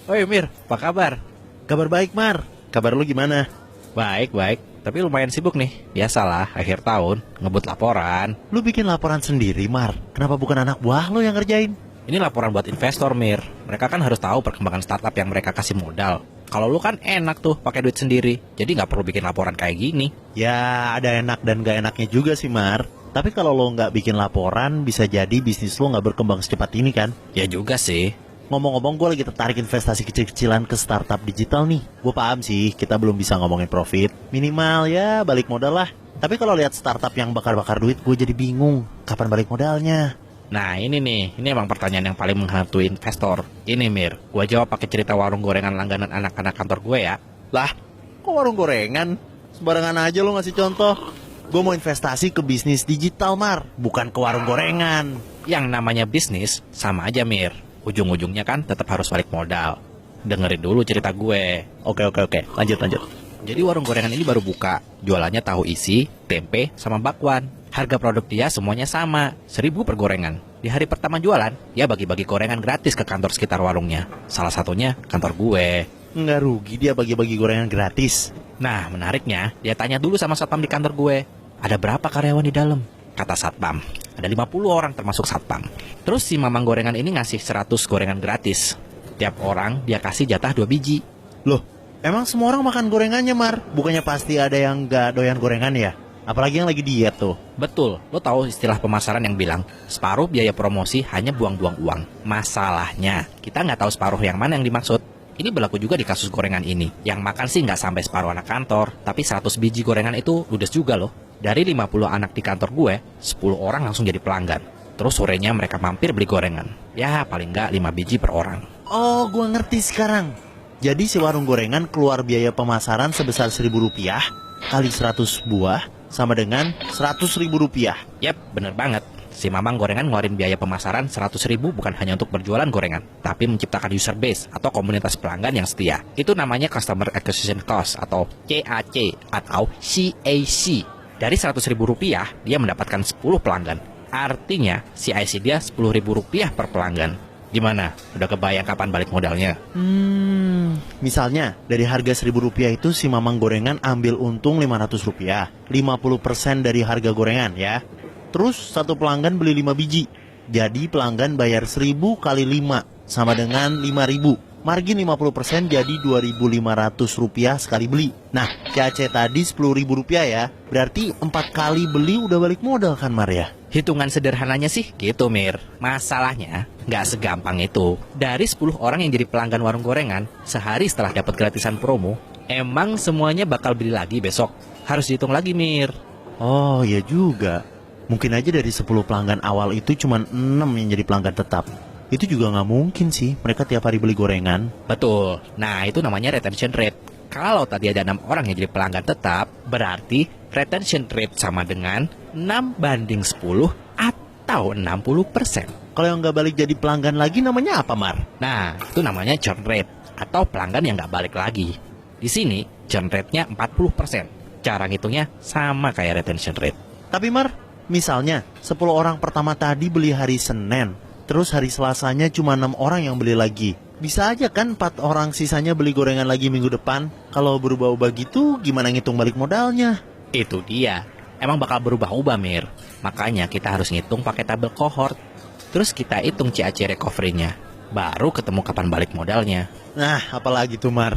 Oi Mir, apa kabar? Kabar baik, Mar. Kabar lu gimana? Baik, baik. Tapi lumayan sibuk nih. Biasalah, akhir tahun, ngebut laporan. Lu bikin laporan sendiri, Mar. Kenapa bukan anak buah lu yang ngerjain? Ini laporan buat investor, Mir. Mereka kan harus tahu perkembangan startup yang mereka kasih modal. Kalau lu kan enak tuh pakai duit sendiri. Jadi nggak perlu bikin laporan kayak gini. Ya, ada enak dan gak enaknya juga sih, Mar. Tapi kalau lo nggak bikin laporan, bisa jadi bisnis lo nggak berkembang secepat ini kan? Ya juga sih. Ngomong-ngomong, gue lagi tertarik investasi kecil-kecilan ke startup digital nih. Gue paham sih, kita belum bisa ngomongin profit. Minimal ya balik modal lah. Tapi kalau lihat startup yang bakar-bakar duit, gue jadi bingung. Kapan balik modalnya? Nah ini nih, ini emang pertanyaan yang paling menghantui investor. Ini Mir, gua jawab pakai cerita warung gorengan langganan anak-anak kantor gue ya. Lah, kok warung gorengan? Sembarangan aja lo ngasih contoh. Gue mau investasi ke bisnis digital, Mar. Bukan ke warung gorengan. Yang namanya bisnis, sama aja Mir. Ujung-ujungnya kan tetap harus balik modal. Dengerin dulu cerita gue. Oke. Lanjut. Jadi warung gorengan ini baru buka. Jualannya tahu isi, tempe, sama bakwan. Harga produk dia semuanya sama, 1.000 per gorengan. Di hari pertama jualan, dia bagi-bagi gorengan gratis ke kantor sekitar warungnya. Salah satunya kantor gue. Nggak rugi dia bagi-bagi gorengan gratis. Nah, menariknya, dia tanya dulu sama satpam di kantor gue. Ada berapa karyawan di dalam? Kata satpam, ada 50 orang termasuk satpam. Terus si mamang gorengan ini ngasih 100 gorengan gratis. Tiap orang dia kasih jatah 2 biji. Loh, emang semua orang makan gorengannya, Mar? Bukannya pasti ada yang nggak doyan gorengan ya? Apalagi yang lagi diet tuh. Betul, lo tahu istilah pemasaran yang bilang separuh biaya promosi hanya buang-buang uang. Masalahnya, kita nggak tahu separuh yang mana yang dimaksud. Ini berlaku juga di kasus gorengan ini. Yang makan sih nggak sampai separuh anak kantor, tapi 100 biji gorengan itu ludes juga loh. Dari 50 anak di kantor gue, 10 orang langsung jadi pelanggan. Terus sorenya mereka mampir beli gorengan. Ya paling nggak 5 biji per orang. Oh, gua ngerti sekarang. Jadi si warung gorengan keluar biaya pemasaran sebesar Rp1.000 kali 100 buah sama dengan Rp100.000. Yap, bener banget. Si mamang gorengan ngeluarin biaya pemasaran 100.000 bukan hanya untuk berjualan gorengan, tapi menciptakan user base atau komunitas pelanggan yang setia. Itu namanya Customer Acquisition Cost atau CAC atau CAC. Dari Rp100.000, dia mendapatkan 10 pelanggan. Artinya, CAC dia Rp10.000 per pelanggan. Gimana? Udah kebayang kapan balik modalnya? Misalnya dari harga Rp1.000 itu si mamang gorengan ambil untung Rp500, 50% dari harga gorengan ya. Terus satu pelanggan beli 5 biji. Jadi pelanggan bayar 1.000 kali 5 sama dengan 5.000. Margin 50% jadi Rp2.500 sekali beli. Nah, CAC tadi Rp10.000 ya. Berarti 4 kali beli udah balik modal kan, Mar ya? Hitungan sederhananya sih gitu, Mir. Masalahnya nggak segampang itu. Dari 10 orang yang jadi pelanggan warung gorengan, sehari setelah dapat gratisan promo, emang semuanya bakal beli lagi besok. Harus dihitung lagi, Mir. Oh, iya juga. Mungkin aja dari 10 pelanggan awal itu cuma 6 yang jadi pelanggan tetap. Itu juga nggak mungkin sih, mereka tiap hari beli gorengan. Betul. Nah, itu namanya retention rate. Kalau tadi ada 6 orang yang jadi pelanggan tetap, berarti retention rate sama dengan 6:10 atau 60%. Kalau yang nggak balik jadi pelanggan lagi namanya apa, Mar? Nah, itu namanya churn rate atau pelanggan yang nggak balik lagi. Di sini, churn rate-nya 40%. Cara ngitungnya sama kayak retention rate. Tapi Mar, misalnya 10 orang pertama tadi beli hari Senin, terus hari Selasanya cuma 6 orang yang beli lagi. Bisa aja kan 4 orang sisanya beli gorengan lagi minggu depan. Kalau berubah-ubah gitu, gimana ngitung balik modalnya? Itu dia. Emang bakal berubah-ubah, Mir. Makanya kita harus ngitung pakai tabel cohort. Terus kita hitung CAC recovery-nya. Baru ketemu kapan balik modalnya. Nah, apalagi tuh, Mar?